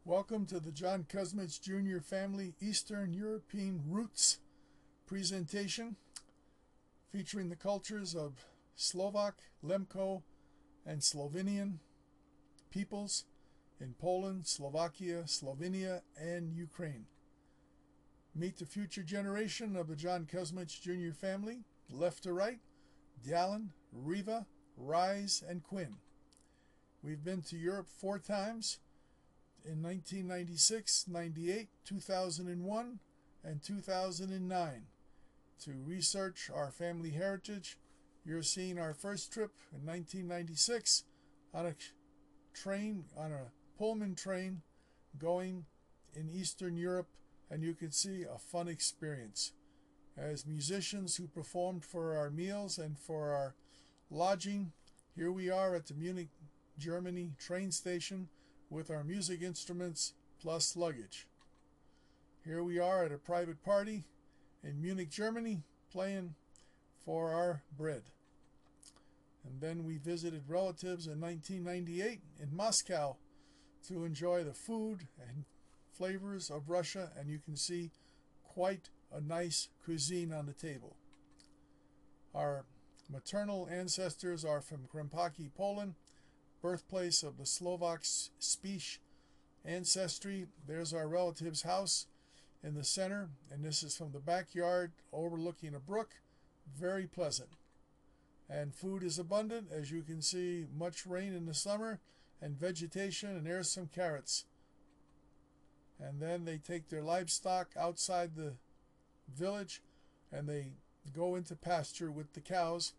Welcome to the John Kuzmich Jr. Family Eastern European Roots presentation featuring the cultures of Slovak, Lemko and Slovenian peoples in Poland, Slovakia, Slovenia and Ukraine. Meet the future generation of the John Kuzmich Jr. family, left to right, Dallin, Riva, Rise, and Quinn. We've been to Europe 4 times, in 1996, 98, 2001, and 2009 to research our family heritage. You're seeing our first trip in 1996 on a Pullman train going in Eastern Europe, and you can see a fun experience. As musicians who performed for our meals and for our lodging, here we are at the Munich, Germany train station with our music instruments plus luggage. Here we are at a private party in Munich, Germany, playing for our bread. And then we visited relatives in 1998 in Moscow to enjoy the food and flavors of Russia, and you can see quite a nice cuisine on the table. Our maternal ancestors are from Krempaki, Poland, birthplace of the Slovak speech ancestry. There's our relative's house in the center, and this is from the backyard overlooking a brook. Very pleasant. And food is abundant, as you can see, much rain in the summer and vegetation, and there's some carrots. And then they take their livestock outside the village and they go into pasture with the cows,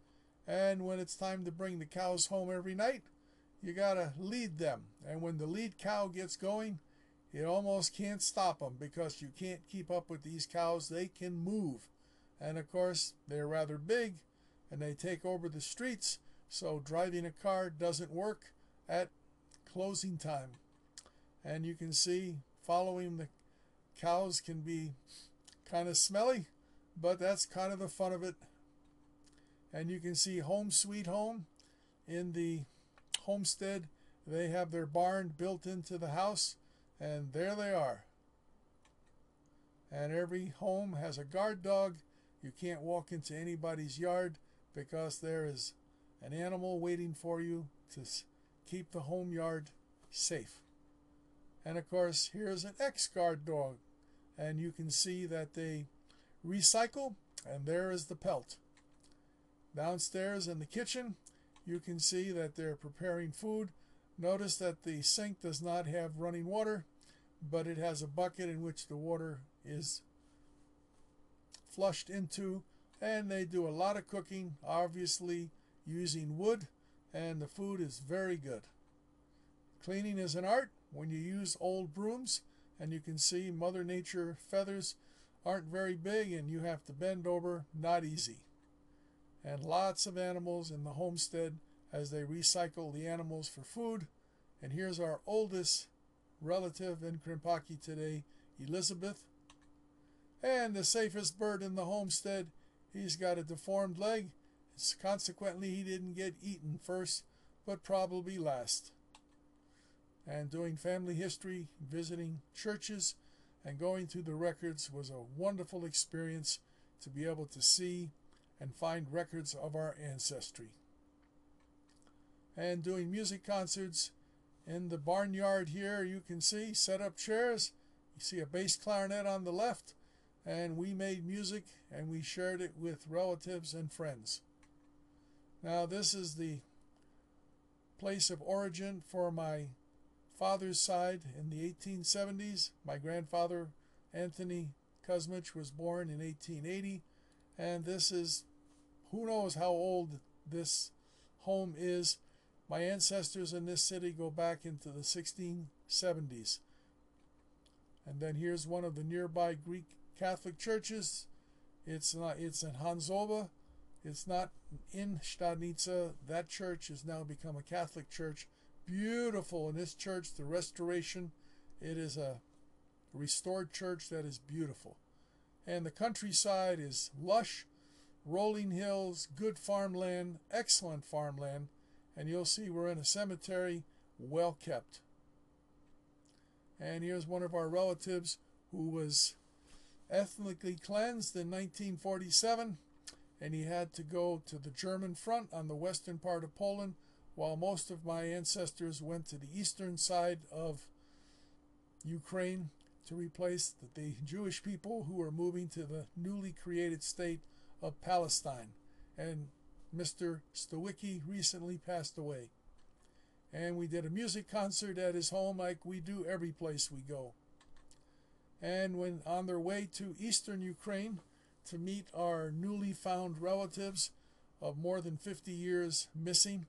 and when it's time to bring the cows home every night, you gotta lead them, and when the lead cow gets going, it almost can't stop them because you can't keep up with these cows. They can move, and of course they're rather big and they take over the streets, so driving a car doesn't work at closing time. And you can see following the cows can be kind of smelly, but that's kind of the fun of it. And you can see home sweet home in the homestead. They have their barn built into the house, and there they are. And every home has a guard dog. You can't walk into anybody's yard because there is an animal waiting for you to keep the home yard safe. And of course, here's an ex-guard dog, and you can see that they recycle, and there is the pelt. Downstairs in the kitchen, you can see that they're preparing food. Notice that the sink does not have running water, but it has a bucket in which the water is flushed into, and they do a lot of cooking, obviously using wood, and the food is very good. Cleaning is an art when you use old brooms, and you can see Mother Nature feathers aren't very big and you have to bend over, not easy. And lots of animals in the homestead as they recycle the animals for food. And here's our oldest relative in Krempaki today, Elizabeth. And the safest bird in the homestead, he's got a deformed leg. Consequently, he didn't get eaten first, but probably last. And doing family history, visiting churches, and going through the records was a wonderful experience to be able to see and find records of our ancestry. And doing music concerts in the barnyard here, you can see set up chairs. You see a bass clarinet on the left, and we made music and we shared it with relatives and friends. Now this is the place of origin for my father's side in the 1870s. My grandfather, Anthony Kuzmich, was born in 1880, and this is, who knows how old this home is. My ancestors in this city go back into the 1670s. And then here's one of the nearby Greek Catholic churches. It's in Hanzova. It's not in Stadnica. That church has now become a Catholic church. Beautiful in this church, the restoration. It is a restored church that is beautiful. And the countryside is lush, rolling hills, good farmland, excellent farmland, and you'll see we're in a cemetery, well kept. And here's one of our relatives who was ethnically cleansed in 1947, and he had to go to the German front on the western part of Poland, while most of my ancestors went to the eastern side of Ukraine to replace the Jewish people who were moving to the newly created state of Palestine. And Mr. Stowicki recently passed away. And we did a music concert at his home like we do every place we go. And when on their way to eastern Ukraine to meet our newly found relatives of more than 50 years missing,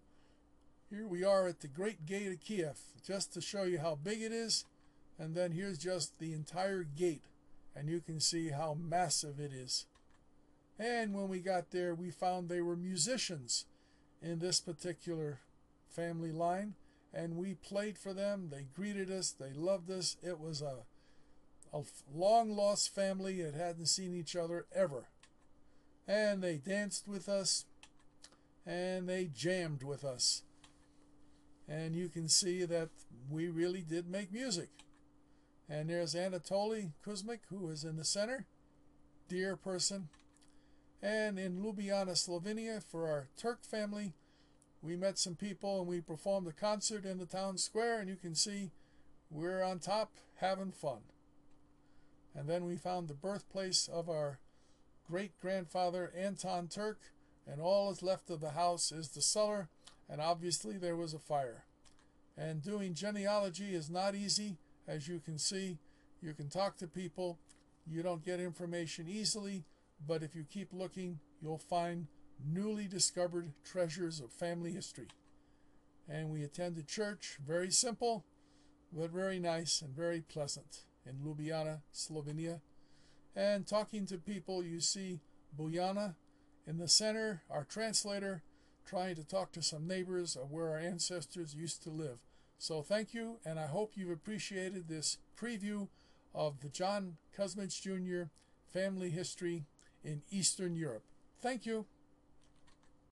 here we are at the Great Gate of Kiev, just to show you how big it is. And then here's just the entire gate, and you can see how massive it is. And when we got there, we found they were musicians in this particular family line, and we played for them. They greeted us. They loved us. It was a long-lost family that hadn't seen each other ever. And they danced with us, and they jammed with us. And you can see that we really did make music. And there's Anatoly Kuzmich, who is in the center. Dear person. And in Ljubljana, Slovenia, for our Turk family, we met some people and we performed a concert in the town square, and you can see we're on top having fun. And then we found the birthplace of our great-grandfather Anton Turk, and all that's left of the house is the cellar, and obviously there was a fire. And doing genealogy is not easy. As you can see, you can talk to people. You don't get information easily, but if you keep looking, you'll find newly discovered treasures of family history. And we attended church, very simple, but very nice and very pleasant, in Ljubljana, Slovenia. And talking to people, you see Bojana in the center, our translator, trying to talk to some neighbors of where our ancestors used to live. So thank you, and I hope you've appreciated this preview of the John Kuzmich Jr. family history in Eastern Europe. Thank you.